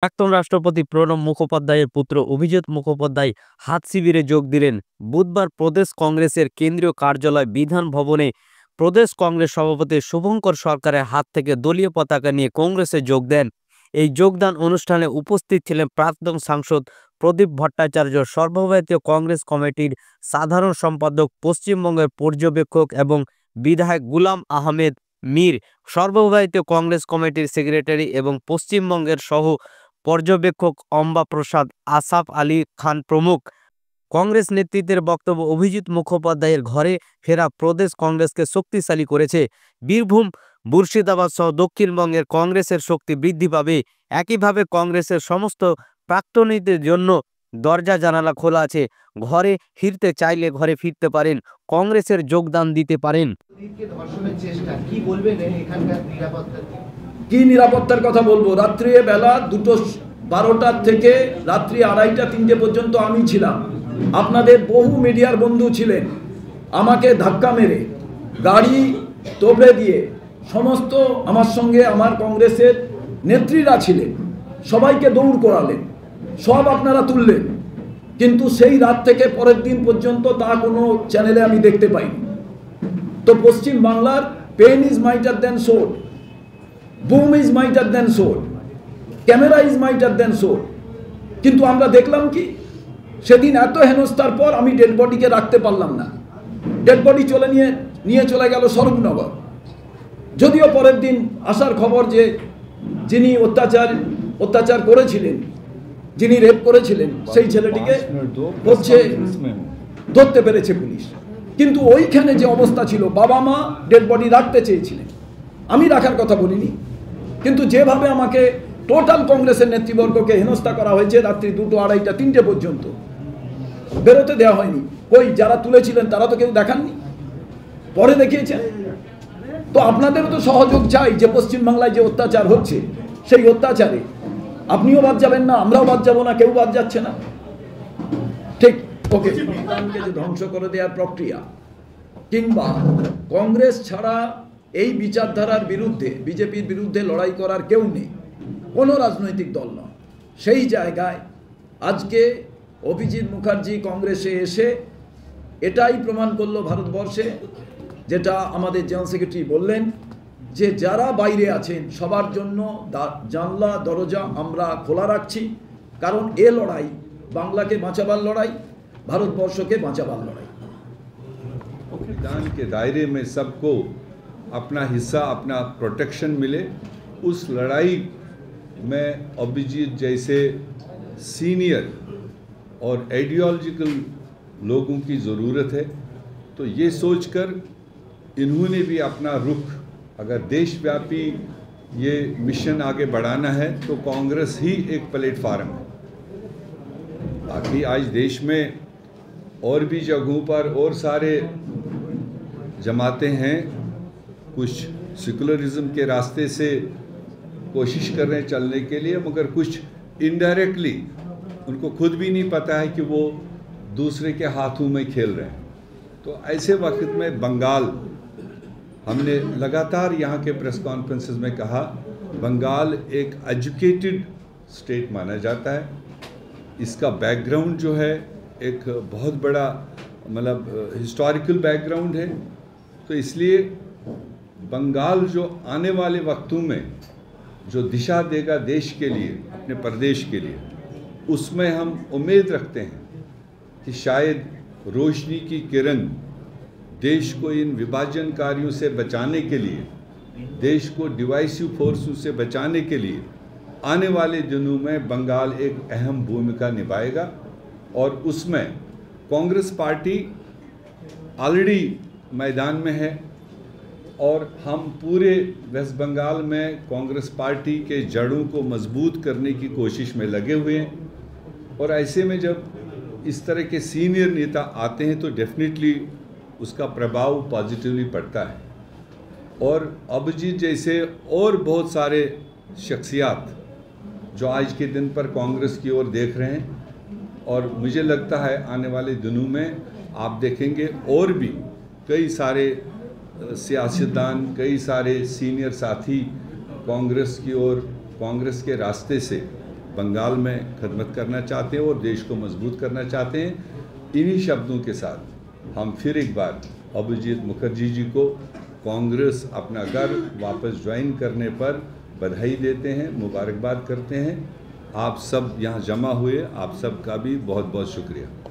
প্রাক্তন রাষ্ট্রপতি প্রণব মুখোপাধ্যায়ের পুত্র অভিজিৎ মুখোপাধ্যায় হাত শিবিরে যোগ দিলেন। বুধবার প্রদেশ কংগ্রেসের কেন্দ্রীয় কার্যালয় বিধান ভবনে প্রদেশ কংগ্রেস সভাপতি শুভঙ্কর সরকারের হাত থেকে দলীয় পতাকা নিয়ে কংগ্রেসে যোগ দেন। এই যোগদান অনুষ্ঠানে উপস্থিত ছিলেন প্রাক্তন সাংসদ প্রদীপ ভট্টাচার্য, সর্বভারতীয় কংগ্রেস কমিটির সাধারণ সম্পাদক, পশ্চিমবঙ্গের পর্যবেক্ষক এবং বিধায়ক গুলাম আহমেদ মীর, সর্বভারতীয় কংগ্রেস কমিটির সেক্রেটারি এবং পশ্চিমবঙ্গের সহ পর্যবেক্ষক অম্বা প্রসাদ, আসাফ আলী খান প্রমুখ। কংগ্রেস নেতৃত্বের বক্তব্য, অভিজিৎ মুখোপাধ্যায়ের ঘরে ফেরা প্রদেশ কংগ্রেসকে শক্তিশালী করেছে। বীরভূম, মুর্শিদাবাদ সহ দক্ষিণবঙ্গের কংগ্রেসের শক্তি বৃদ্ধি পাবে। একইভাবে কংগ্রেসের সমস্ত প্রাক্তনীদের জন্য দরজা জানালা খোলা আছে। ঘরে ফিরতে চাইলে ঘরে ফিরতে পারেন, কংগ্রেসের যোগদান দিতে পারেন। কি নিরাপত্তার কথা বলবো? রাত্রি বেলা 2:12 থেকে রাত্রি 2:30-3টে পর্যন্ত আমি ছিলাম। আপনাদের বহু মিডিয়ার বন্ধু ছিলেন। আমাকে ধাক্কা মেরে গাড়ি তোবড়ে দিয়ে সমস্ত আমার সঙ্গে আমার কংগ্রেসের নেত্রীরা ছিলেন, সবাইকে দৌড় করালেন, সব আপনারা তুললেন, কিন্তু সেই রাত থেকে পরের দিন পর্যন্ত তা কোনো চ্যানেলে আমি দেখতে পাইনি। তো পশ্চিম বাংলার pen is mightier than sword, boom is mightier than sword, camera is mightier than sword. কিন্তু আমরা দেখলাম কি, সেদিন এত হেনস্থার পর আমি ডেড বডিকে রাখতে পারলাম না। ডেড বডি নিয়ে চলে গেল স্বরূপনগর। যদিও পরের দিন আসার খবর যে যিনি অত্যাচার করেছিলেন, যিনি রেপ করেছিলেন, সেই ছেলেটিকে ধরতে পেরেছে পুলিশ। কিন্তু ওইখানে যে অবস্থা ছিল, বাবা মা ডেড বডি রাখতে চেয়েছিলেন, আমি রাখার কথা বলিনি, কিন্তু যেভাবে আমাকে টোটাল কংগ্রেসের নেতৃবর্গকে হেনস্থা করা হয়েছে রাত্রি 2, 2:30, 3টে পর্যন্ত, বেরোতে দেওয়া হয়নি। ওই যারা তুলেছিলেন তারা তো কেউ দেখাননি, পরে দেখিয়েছেন। তো আপনাদেরও তো সহযোগ চাই যে পশ্চিমবাংলায় যে অত্যাচার হচ্ছে, সেই অত্যাচারে আপনিও বাদ যাবেন না, আমরাও বাদ যাবো না, কেউ বাদ যাচ্ছে না। ঠিক ওকে, সংবিধানকে যে ধ্বংস করে দেওয়ার প্রক্রিয়া, কিংবা কংগ্রেস ছাড়া এই বিচারধারার বিরুদ্ধে, বিজেপির বিরুদ্ধে লড়াই করার কেউ নেই, কোনো রাজনৈতিক দল নয়। সেই জায়গায় আজকে অভিজিৎ মুখার্জি কংগ্রেসে এসে এটাই প্রমাণ করলো ভারতবর্ষে, যেটা আমাদের জেনারেল সেক্রেটারি বললেন, যে যারা বাইরে আছেন সবার জন্য জানলা দরজা আমরা খোলা রাখছি। কারণ এ লড়াই বাংলাকে বাঁচাবার লড়াই, ভারতবর্ষকে বাঁচাবার লড়াই। संविधान के दायरे में सबको अपना हिस्सा, अपना प्रोटेक्शन मिले, उस लड़ाई में अभिजीत जैसे सीनियर और आइडियोलॉजिकल लोगों की ज़रूरत है। तो ये सोचकर इन्होंने भी अपना रुख, अगर देशव्यापी ये मिशन आगे बढ़ाना है तो कांग्रेस ही एक प्लेटफार्म है। बाकी आज देश में और भी जगहों पर और सारे जमातें हैं, कुछ सेकुलरिज्म के रास्ते से कोशिश कर रहे हैं चलने के लिए, मगर कुछ इनडायरेक्टली उनको खुद भी नहीं पता है कि वो दूसरे के हाथों में खेल रहे हैं। तो ऐसे वक्त में बंगाल, हमने लगातार यहाँ के प्रेस कॉन्फ्रेंसेस में कहा, बंगाल एक एजुकेटेड स्टेट माना जाता है। इसका बैकग्राउंड जो है एक बहुत बड़ा, मतलब हिस्टोरिकल बैकग्राउंड है। तो इसलिए बंगाल जो आने वाले वक्तों में जो दिशा देगा देश के लिए, अपने प्रदेश के लिए, उसमें हम उम्मीद रखते हैं कि शायद रोशनी की किरण देश को इन विभाजनकारियों से बचाने के लिए, देश को डिवाइसिव फोर्सों से बचाने के लिए आने वाले दिनों में बंगाल एक अहम भूमिका निभाएगा। और उसमें कांग्रेस पार्टी ऑलरेडी मैदान में है और हम पूरे वेस्ट बंगाल में कांग्रेस पार्टी के जड़ों को मजबूत करने की कोशिश में लगे हुए हैं। और ऐसे में जब इस तरह के सीनियर नेता आते हैं तो डेफिनेटली उसका प्रभाव पॉजिटिवली पड़ता है। और अभिजीत जैसे और बहुत सारे शख्सियात जो आज के दिन पर कांग्रेस की ओर देख रहे हैं, और मुझे लगता है आने वाले दिनों में आप देखेंगे और भी कई सारे सियासतदान, कई सारे सीनियर साथी कांग्रेस की ओर, कांग्रेस के रास्ते से बंगाल में खदमत करना चाहते हैं और देश को मजबूत करना चाहते हैं। इन्हीं शब्दों के साथ हम फिर एक बार अभिजीत मुखर्जी जी को कांग्रेस अपना घर वापस ज्वाइन करने पर बधाई देते हैं, मुबारकबाद करते हैं। आप सब यहाँ जमा हुए, आप सब का भी बहुत बहुत शुक्रिया।